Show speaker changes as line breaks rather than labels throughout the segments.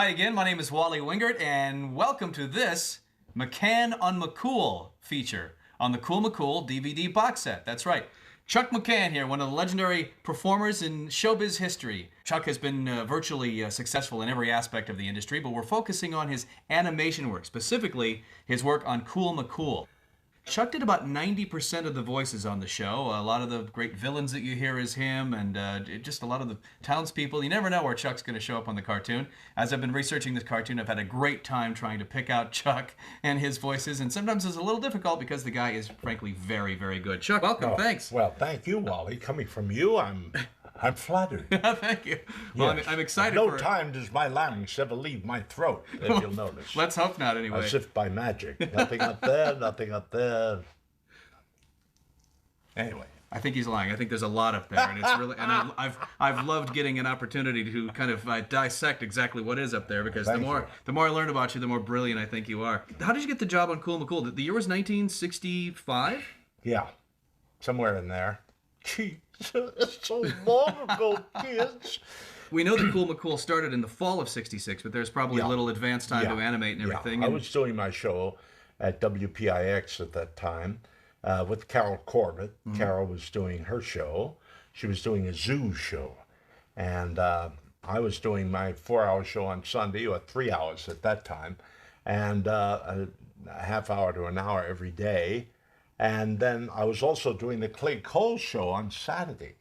Hi again, my name is Wally Wingert, and welcome to this McCann on McCool feature on the Cool McCool DVD box set. That's right. Chuck McCann here, one of the legendary performers in showbiz history. Chuck has been virtually successful in every aspect of the industry, but we're focusing on his animation work, specifically his work on Cool McCool. Chuck did about 90% of the voices on the show. A lot of the great villains that you hear is him, and just a lot of the townspeople. You never know where Chuck's going to show up on the cartoon. As I've been researching this cartoon, I've had a great time trying to pick out Chuck and his voices, and sometimes it's a little difficult because the guy is, frankly, very, very good. Chuck, welcome. Thanks.
Well, thank you, Wally. Coming from you, I'm flattered.
Thank you. Well,
Yes.
I'm excited.
No time does my larynx ever leave my throat, if you'll notice.
Let's hope not, anyway.
As if by magic. Nothing up there, nothing up there. Anyway.
I think he's lying. I think there's a lot up there, and it's really. And I've loved getting an opportunity to kind of dissect exactly what is up there, because the more I learn about you, the more brilliant I think you are. How did you get the job on Cool McCool? The year was 1965.
Yeah, somewhere in there. Jeez, it's so long ago, kids.
We know that Cool McCool started in the fall of '66, but there's probably a little advance time to animate and everything.
Yeah. I was doing my show at WPIX at that time with Carol Corbett. Carol was doing her show. She was doing a zoo show. And I was doing my 4-hour show on Sunday, or 3 hours at that time, and a half hour to an hour every day. And then I was also doing the Clay Cole show on Saturday.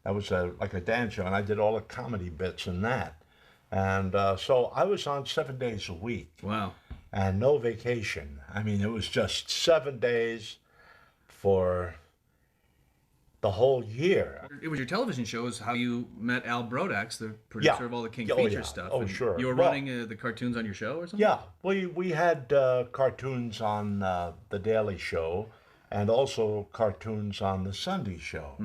That was like a dance show, and I did all the comedy bits in that. And so I was on 7 days a week.
Wow.
And no vacation. I mean, it was just 7 days for the whole year.
It was your television show is how you met Al Brodak, the producer of all the King Feature stuff.
Oh, sure.
You were running the cartoons on your show or something?
Yeah, we had cartoons on The Daily Show, and also cartoons on The Sunday Show.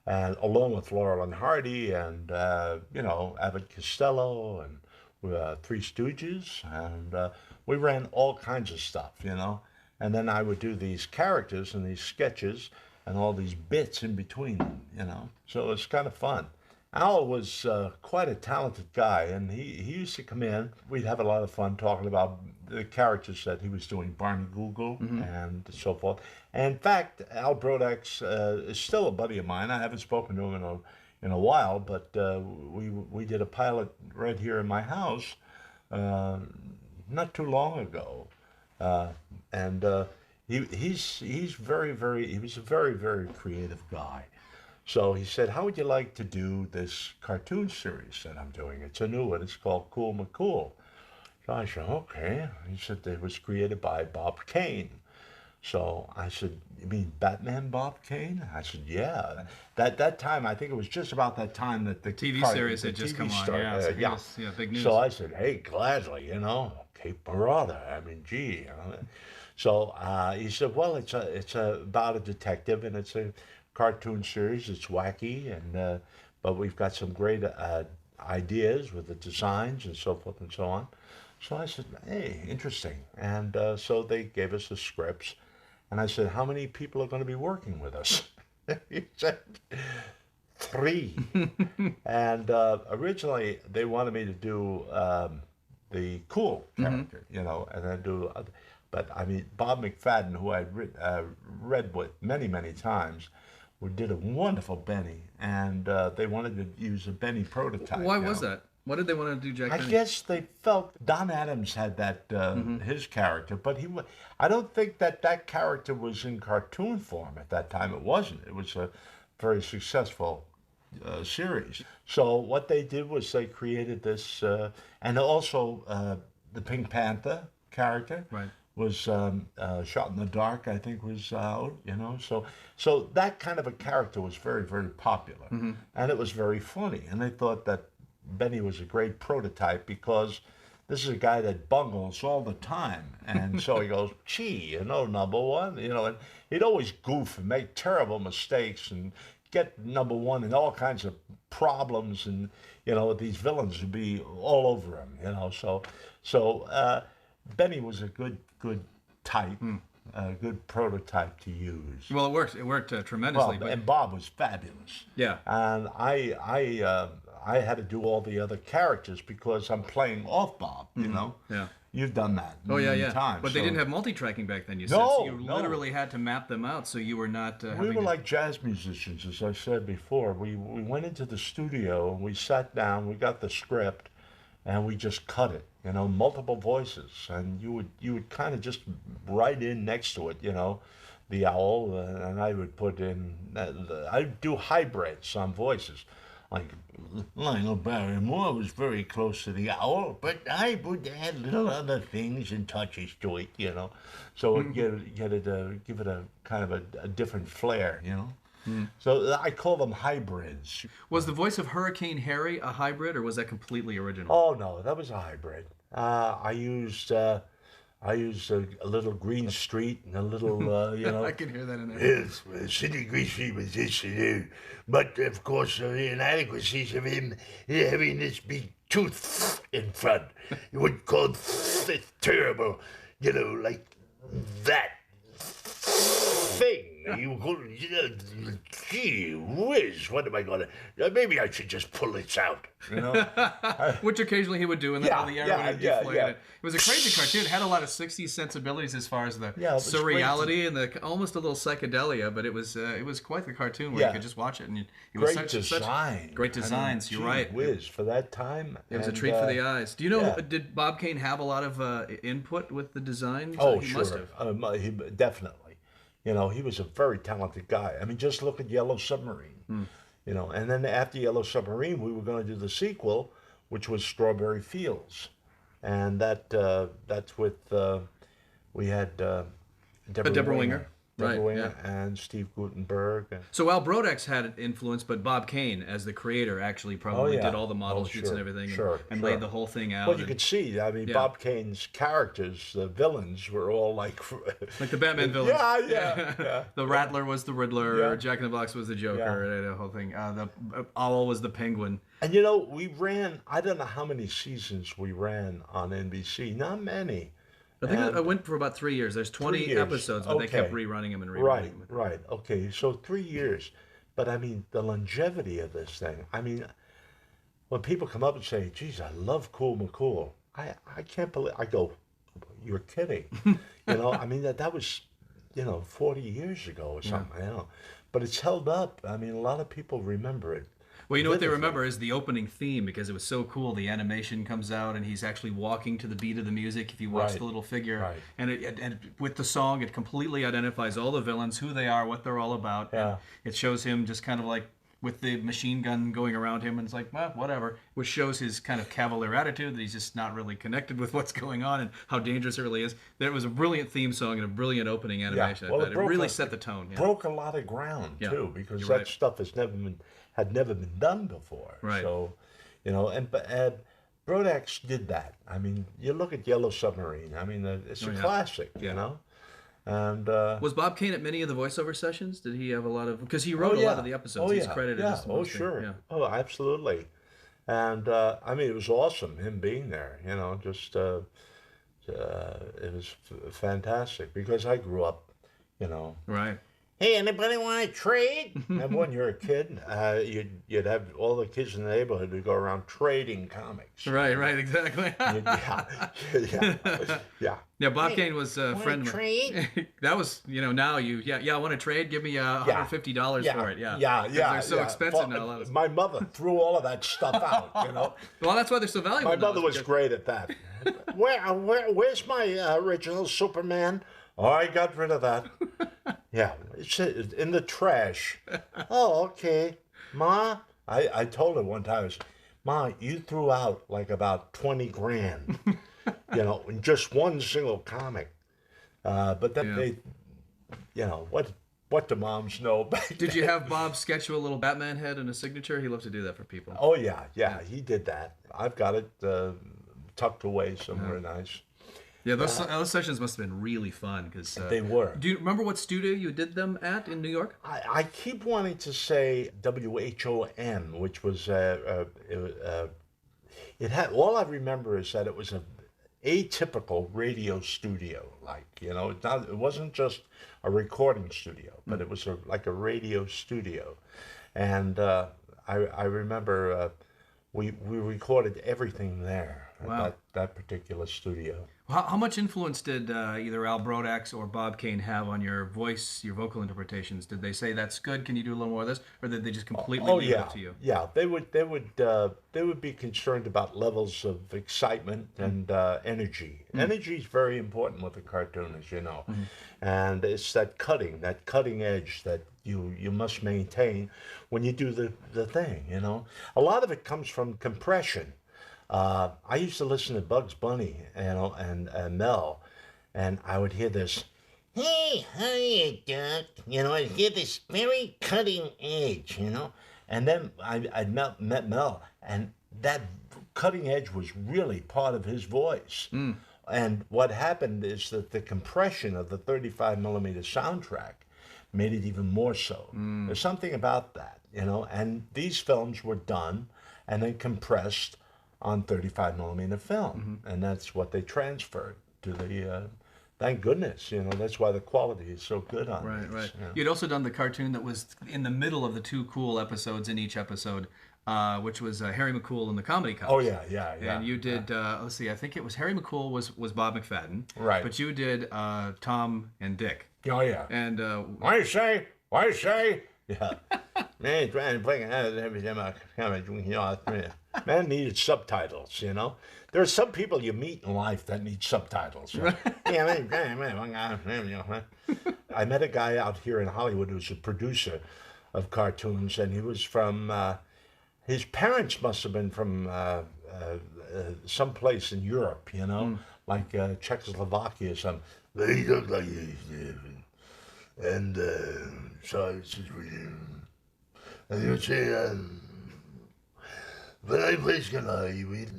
And along with Laurel and Hardy and, Abbott Costello and Three Stooges. And we ran all kinds of stuff, And then I would do these characters and these sketches and all these bits in between them, So it's kind of fun. Al was quite a talented guy, and he used to come in. We'd have a lot of fun talking about the characters that he was doing, Barney Google and so forth. And in fact, Al Brodak is still a buddy of mine. I haven't spoken to him in a while, but we did a pilot right here in my house not too long ago. He was a very, very creative guy. So he said, how would you like to do this cartoon series that I'm doing? It's a new one. It's called Cool McCool. So I said, okay. He said it was created by Bob Kane. So I said, you mean Batman Bob Kane? I said, yeah. That time, I think it was just about that time that the
TV series had just come on. Yeah, big news.
So I said, hey, gladly, Cape Barada. I mean, gee. So he said, well, it's about a detective, and it's a cartoon series. It's wacky, and but we've got some great ideas with the designs and so forth and so on. So I said, hey, interesting. And so they gave us the scripts, and I said, how many people are going to be working with us? He said, 3. And originally they wanted me to do the cool character, and then do. But I mean, Bob McFadden, who I'd read with many, many times, did a wonderful Benny, and they wanted to use a Benny prototype.
Why was that? What did they want to do, Jack?
I guess they felt Don Adams had that his character, but I don't think that character was in cartoon form at that time. It wasn't. It was a very successful series. So what they did was they created this, and also the Pink Panther character.
Right.
Was Shot in the Dark, I think, was out, So that kind of a character was very, very popular. And it was very funny. And they thought that Benny was a great prototype because this is a guy that bungles all the time. And so he goes, gee, number one, and he'd always goof and make terrible mistakes and get number one in all kinds of problems. And, these villains would be all over him, So Benny was a good type, a good prototype to use.
Well, it worked. It worked tremendously.
And Bob was fabulous.
Yeah.
And I I had to do all the other characters because I'm playing off Bob, you know?
Yeah.
You've done that
Oh, yeah,
many
yeah.
times.
But they
so-
didn't have multi-tracking back then, you said.
No,
So you
no.
literally had to map them out so you were not
We
having
were
to...
like jazz musicians, as I said before. We went into the studio and we sat down, we got the script, and we just cut it, you know, multiple voices. And you would kind of just write in next to it, you know, the owl, and I would put in, I'd do hybrids on voices. Like Lionel Barrymore was very close to the owl, but I would add little other things and touches to it, you know. So give it a kind of a different flair, you know. So I call them hybrids.
Was the voice of Hurricane Harry a hybrid, or was that completely original?
Oh no, that was a hybrid. I used a little Green Street and a little, you know.
I can hear that in there.
Yes, Sidney Gracie was this and that. But of course, the inadequacies of him having this big tooth in front. You would call it terrible, you know, like that thing. You know, gee whiz, what am I going to... Maybe I should just pull this out, you know?
Which occasionally he would do, and then
Yeah,
all the air
yeah,
would
yeah,
deflate.
yeah.
It was a crazy cartoon. It had a lot of 60s sensibilities as far as the
Yeah, it was
surreality and the almost a little psychedelia, but it was quite the cartoon where
Yeah.
you could just watch it, and it was
Great
such
design.
great designs. You're right.
Whiz, for that time.
It was a
And,
treat for the eyes. Do you know?
yeah.
Did Bob Kane have a lot of input with the design?
Oh,
he
sure.
must have.
He definitely. You know, he was a very talented guy. I mean, just look at Yellow Submarine. You know, and then after Yellow Submarine, we were going to do the sequel, which was Strawberry Fields, and that's with we had
Deborah Winger. Right,
Deborah Winger and Steve Gutenberg. And,
So Al Brodak's had an influence, but Bob Kane, as the creator, actually probably
yeah.
did all the model
Oh,
shoots
sure,
and everything,
sure,
and
sure.
laid the whole thing out.
well, you
and-
could see. I mean,
Yeah.
Bob Kane's characters, the villains, were all like
like the Batman villains.
Yeah.
The Rattler was the Riddler.
Yeah.
Jack in the Box was the Joker. The whole thing. The Owl was the Penguin.
And you know, we ran, I don't know how many seasons we ran on NBC, not many.
I think
And-
I went for about 3 years. There's 20
3 years.
episodes, but they kept
Okay.
rerunning them and rerunning
Right,
them.
right. Okay, so 3 years. But I mean, the longevity of this thing. I mean, when people come up and say, geez, I love Cool McCool, I can't believe, I go, you're kidding. You know, I mean, that was, you know, 40 years ago or something, you know. But it's held up. I mean, a lot of people remember it.
Well, you know what they
vividly.
remember is the opening theme, because it was so cool. The animation comes out, and he's actually walking to the beat of the music. If you watch
Right.
the little figure,
Right.
and with the song, it completely identifies all the villains, who they are, what they're all about.
Yeah.
And it shows him just kind of like with the machine gun going around him, and it's like, well, whatever. Which shows his kind of cavalier attitude, that he's just not really connected with what's going on and how dangerous it really is. There was a brilliant theme song and a brilliant opening animation.
Well,
I thought. It really
a-
set the tone. Yeah.
Broke a lot of ground
Yeah,
too, because
you're
that
right.
stuff had never been done before.
Right.
So, you know, and Brodak did that. I mean, you look at Yellow Submarine. I mean, it's a
yeah.
classic.
Yeah.
You know, and
Was Bob Kane at many of the voiceover sessions? Did he have a lot of? Because he wrote a lot of the episodes. He's credited
Yeah.
as the
Oh,
most.
sure.
Yeah.
Oh, absolutely. And I mean, it was awesome him being there. You know, just it was fantastic because I grew up. You know.
Right.
Hey, anybody want to trade? And when you're a kid, you'd have all the kids in the neighborhood who go around trading comics.
Right. Exactly.
Yeah.
Yeah, Bob Kane was a friend.
trade?
That was, now I want to trade. Give me $150 for it. Yeah. They're so expensive now. A lot of...
My mother threw all of that stuff out. You know,
Well, that's why they're so valuable.
my
now,
mother
is
was
because-
great at that. Where's my original Superman? Oh, I got rid of that. Yeah, it's in the trash. Oh, okay. Ma, I told her one time, Ma, you threw out like about 20 grand, in just one single comic. But then they, what do moms know back
Did
then?
you have Bob sketch you a little Batman head and a signature? He loved to do that for people.
Oh, yeah, he did that. I've got it tucked away somewhere nice.
Yeah, those sessions must have been really fun because
They were.
Do you remember what studio you did them at in New York?
I keep wanting to say WHOM, which was it had. All I remember is that it was a atypical radio studio, it wasn't just a recording studio, but it was like a radio studio, and I remember we recorded everything there at
Wow.
that particular studio.
How much influence did either Al Brodak or Bob Kane have on your voice, your vocal interpretations? Did they say that's good? Can you do a little more of this, or did they just completely leave it
yeah,
up to you?
yeah. They would be concerned about levels of excitement and energy. Energy is very important with a cartoon, as you know, and it's that cutting edge that you must maintain when you do the thing. You know, a lot of it comes from compression. I used to listen to Bugs Bunny, and Mel, and I would hear this, "Hey, hiya, Doc." I'd hear this very cutting edge, and then I'd met Mel, and that cutting edge was really part of his voice. And what happened is that the compression of the 35 millimeter soundtrack made it even more so. There's something about that, and these films were done and then compressed on 35 millimeter film, and that's what they transferred to the. Thank goodness, that's why the quality is so good on
Right,
these,
right. You'd also done the cartoon that was in the middle of the two cool episodes in each episode, which was Harry McCool and the Comedy Cops.
Oh yeah.
And you did, let's see, I think it was Harry McCool was Bob McFadden.
Right.
But you did Tom and Dick.
Oh yeah.
And
Why you say? Yeah. Man, trying to play every time I come, man needed subtitles, There are some people you meet in life that need subtitles. I met a guy out here in Hollywood who's a producer of cartoons, and he was from, his parents must have been from someplace in Europe, like Czechoslovakia or something. They look like and so it's just and you say, but I place can I read?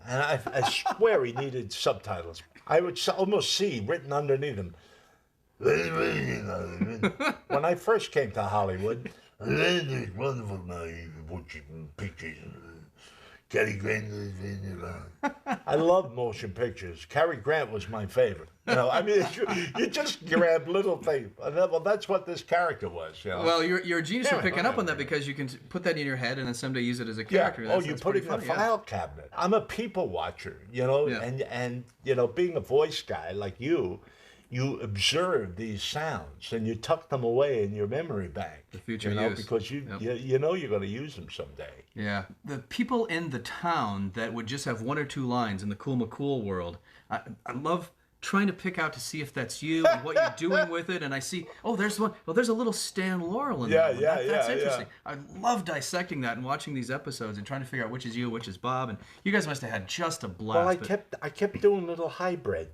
And I swear he needed subtitles. I would almost see written underneath him. When I first came to Hollywood, this wonderful watching pictures. Cary Grant. I love motion pictures. Cary Grant was my favorite. You just grab little things. Well, that's what this character was.
Well, you're a genius for picking up on that, because you can put that in your head and then someday use it as a character.
Yeah. You put it in a file cabinet. I'm a people watcher, and being a voice guy like you observe these sounds and you tuck them away in your memory bank.
The future use.
Because you're going to use them someday.
Yeah. The people in the town that would just have one or two lines in the Cool McCool world, I love trying to pick out to see if that's you and what you're doing with it. And I see, there's one. Well, there's a little Stan Laurel in that one. That's interesting. I love dissecting that and watching these episodes and trying to figure out which is you, which is Bob. And you guys must have had just a blast.
Well, I kept doing little hybrid.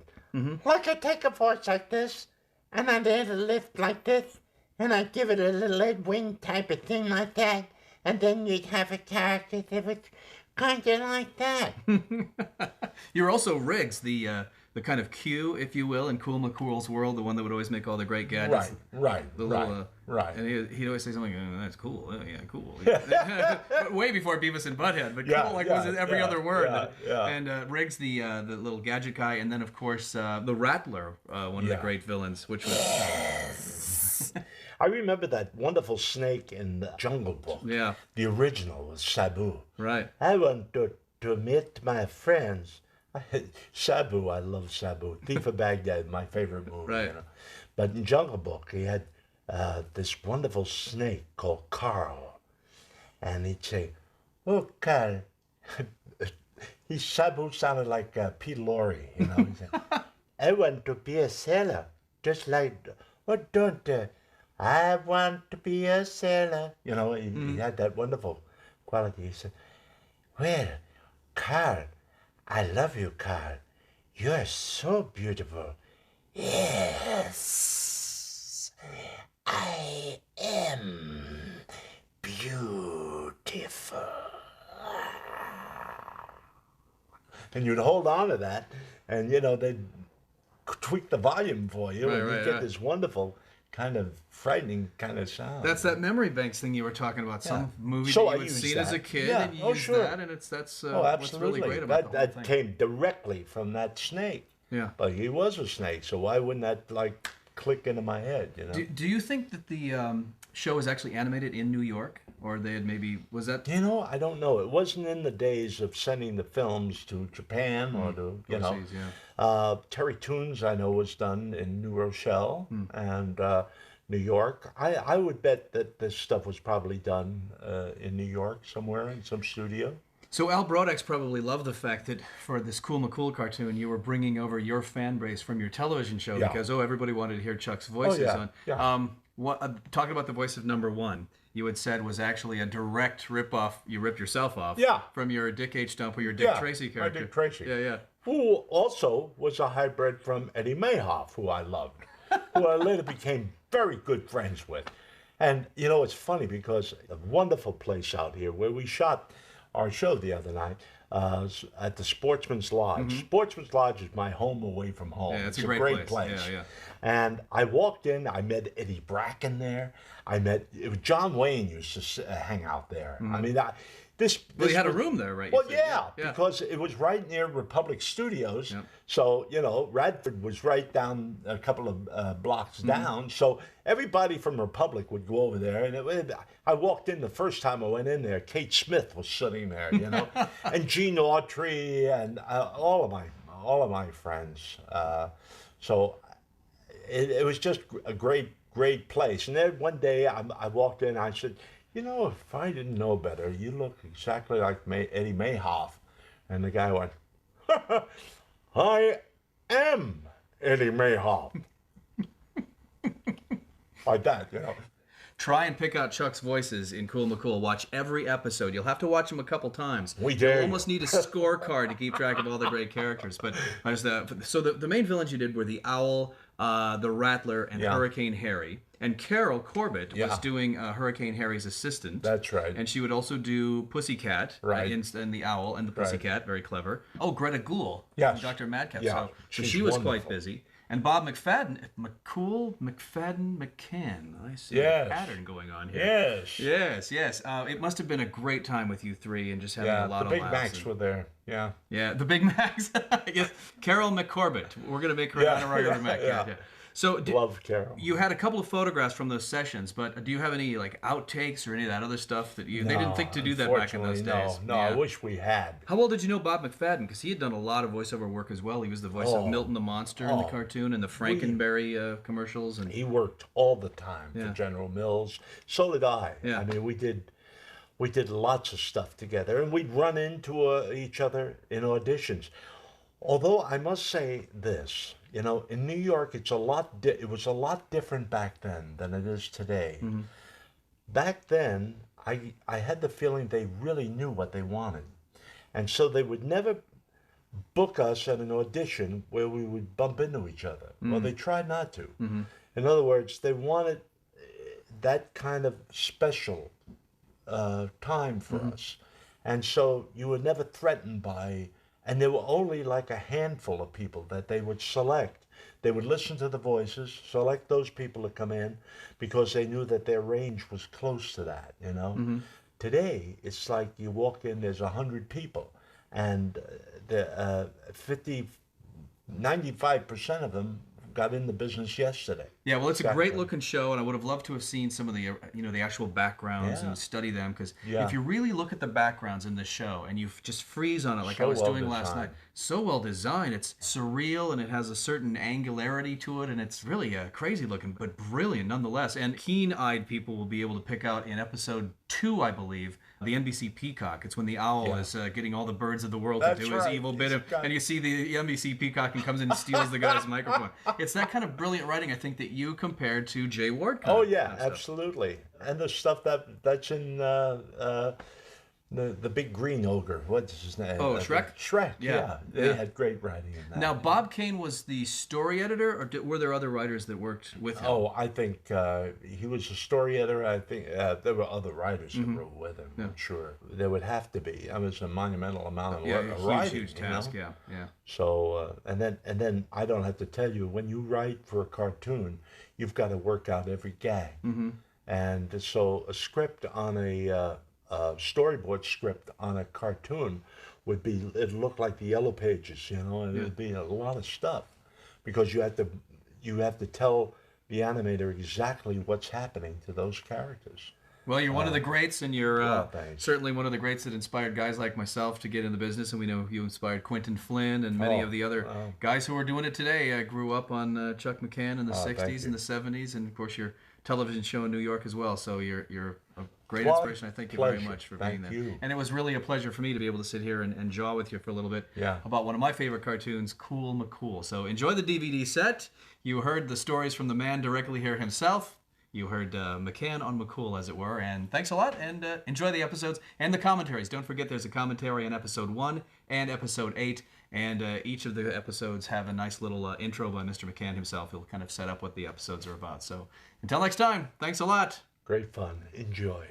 Like I take a voice like this, and I add a lift like this, and I give it a little Ed Wing type of thing like that, and then you'd have a character that would kind of like that.
You're also Riggs, the kind of Q, if you will, in Cool McCool's world, the one that would always make all the great gadgets.
Right.
And he'd always say something, that's cool. Oh, yeah, cool. But way before Beavis and Butthead, but cool was every other word. And Riggs, the little gadget guy, and then, of course, the Rattler, one of the great villains, which was...
I remember that wonderful snake in the Jungle Book.
Yeah.
The original was Sabu.
Right.
I want to meet my friends. Sabu, I love Sabu. Thief of Baghdad, my favorite movie.
Right.
But in Jungle Book, he had this wonderful snake called Carl. And he'd say, "Oh, Carl." Sabu sounded like Pete Laurie, He said, "I want to be a sailor, just like, I want to be a sailor." He had that wonderful quality. He said, "Well, Carl, I love you, Carl. You're so beautiful." "Yes, I am beautiful." And you'd hold on to that, and they'd tweak the volume for you, and you'd get this wonderful kind of frightening kind of sound.
That's that memory banks thing you were talking about. Some movie that you had seen as a kid, and you used that, and that's what's really great about the whole thing.
That came directly from that snake.
Yeah.
But he was a snake, so why wouldn't that click into my head?
Do you think that show was actually animated in New York, or they had maybe was that?
You know, I don't know. It wasn't in the days of sending the films to Japan or to,
Overseas, yeah.
Terry Toons, I know, was done in New Rochelle and New York. I would bet that this stuff was probably done in New York somewhere in some studio.
So Al Brodak's probably loved the fact that for this Cool McCool cartoon, you were bringing over your fan base from your television show
Yeah.
because everybody wanted to hear Chuck's voices
yeah,
on.
yeah.
Talking about the voice of number one, you had said was actually a direct rip-off. You ripped yourself off.
Yeah.
From your Dick H. Stump or your Dick Tracy
my
character.
Dick Tracy.
Yeah, yeah.
Who also was a hybrid from Eddie Mayhoff, who I loved, who I later became very good friends with. And, you know, it's funny because a wonderful place out here where we shot our show the other night at the Sportsman's Lodge. Sportsman's Lodge is my home away from home.
Yeah, it's a
great
great
place.
Yeah, yeah.
And I walked in, I met Eddie Bracken there. John Wayne used to hang out there. I mean, this
Well, you had a
was-
room there, right? you
Well,
said?
yeah,
yeah.
because it was right near Republic Studios.
Yep.
So, you know, Radford was right down a couple of blocks
Mm-hmm.
down. So everybody from Republic would go over there. And I walked in the first time I went in there, Kate Smith was sitting there, you know, and Gene Autry and all of my friends. So it was just a great place. And then one day I walked in and I said, you know, if I didn't know better, you look exactly like Eddie Mayhoff. And the guy went, I am Eddie Mayhoff. Like that, you know.
Try and pick out Chuck's voices in Cool McCool. Watch every episode. You'll have to watch them a couple times.
We dare
You'll
you.
almost need a scorecard to keep track of all the great characters. But so the main villains you did were the Owl, the Rattler, and
Yeah.
Hurricane Harry. And Carol Corbett was
Yeah.
doing Hurricane Harry's assistant.
That's right.
And she would also do Pussycat,
Right.
and the Owl and the Pussycat, very clever. Oh, Greta Gould,
Yes.
Dr. Madcap.
Yeah,
So
she's
she was quite
wonderful.
busy. And Bob McFadden, McCann. I see
Yes.
a pattern going on here.
Yes.
Yes. It must have been a great time with you three and just having
Yeah,
a lot
the
of
Big
laughs.
Macs
and-
were there. Yeah.
Yeah, the Big Macs. I guess Carol McCorbett. We're gonna make her
Yeah,
an honorary
yeah,
Mac.
yeah.
Yeah. So
Love Carol.
you had a couple of photographs from those sessions, but do you have any like outtakes or any of that other stuff that you? They didn't think to do that back in those
Unfortunately,
days.
No,
Yeah.
I wish we had.
How well did you know Bob McFadden? Because he had done a lot of voiceover work as well. He was the voice of
Oh.
Milton the Monster in the
Oh.
cartoon and the Frankenberry commercials. And
He worked all the time
Yeah.
for General Mills. So did I.
Yeah.
I mean, we did lots of stuff together, and we'd run into each other in auditions. Although I must say this, you know, in New York, it was a lot different back then than it is today.
Mm-hmm.
Back then, I had the feeling they really knew what they wanted, and so they would never book us at an audition where we would bump into each other. Well, they tried not to. In other words, they wanted that kind of special time for us. And so you were never threatened by, and there were only like a handful of people that they would select. They would listen to the voices, select those people to come in because they knew that their range was close to that, you know. Today, it's like you walk in, there's 100 people, and the 95% of them got in the business yesterday.
yeah, well, it's a
Exactly.
great looking show, and I would have loved to have seen some of the the actual backgrounds
Yeah.
and study them. Because
Yeah.
if you really look at the backgrounds in this show and you just freeze on it, like I
So
was
well
doing last
designed.
night, so well designed. It's surreal and it has a certain angularity to it, and it's really crazy looking, but brilliant nonetheless. And keen-eyed people will be able to pick out in episode 2, I believe, the NBC Peacock. It's when the owl
Yeah.
is getting all the birds of the world
That's
to do his
right.
evil bit,
He's got-
and you see the NBC Peacock and comes in and steals the guy's microphone. It's that kind of brilliant writing, I think, that you compared to Jay Ward.
Oh yeah, absolutely. And the stuff that's in the big green ogre. What's his name?
Oh, Shrek?
Shrek.
Yeah,
Yeah, they
yeah.
had great writing in that.
Now, Bob Kane was the story editor, or were there other writers that worked with him?
Oh, I think he was a story editor. I think there were other writers that wrote with him. I'm sure there would have to be. I mean, it's a monumental amount of
yeah,
work,
huge,
writing.
huge
you know?
task. Yeah.
So and then I don't have to tell you, when you write for a cartoon, you've got to work out every gag. And so a script on a storyboard script on a cartoon it'd look like the Yellow Pages, you know, and it'd be a lot of stuff because you have to tell the animator exactly what's happening to those characters.
Well, you're one of the greats, and you're
Thanks.
certainly one of the greats that inspired guys like myself to get in the business. And we know you inspired Quentin Flynn and many of the other guys who are doing it today. I grew up on Chuck McCann in the '60s and the '70s, and of course your television show in New York as well. So you're a great inspiration. I thank you very much for being there.
You.
And it was really a pleasure for me to be able to sit here and jaw with you for a little bit about one of my favorite cartoons, Cool McCool. So enjoy the DVD set. You heard the stories from the man directly here himself. You heard McCann on McCool, as it were, and thanks a lot, and enjoy the episodes and the commentaries. Don't forget there's a commentary on episode 1 and episode 8, and each of the episodes have a nice little intro by Mr. McCann himself. He'll kind of set up what the episodes are about. So until next time, thanks a lot.
Great fun. Enjoy.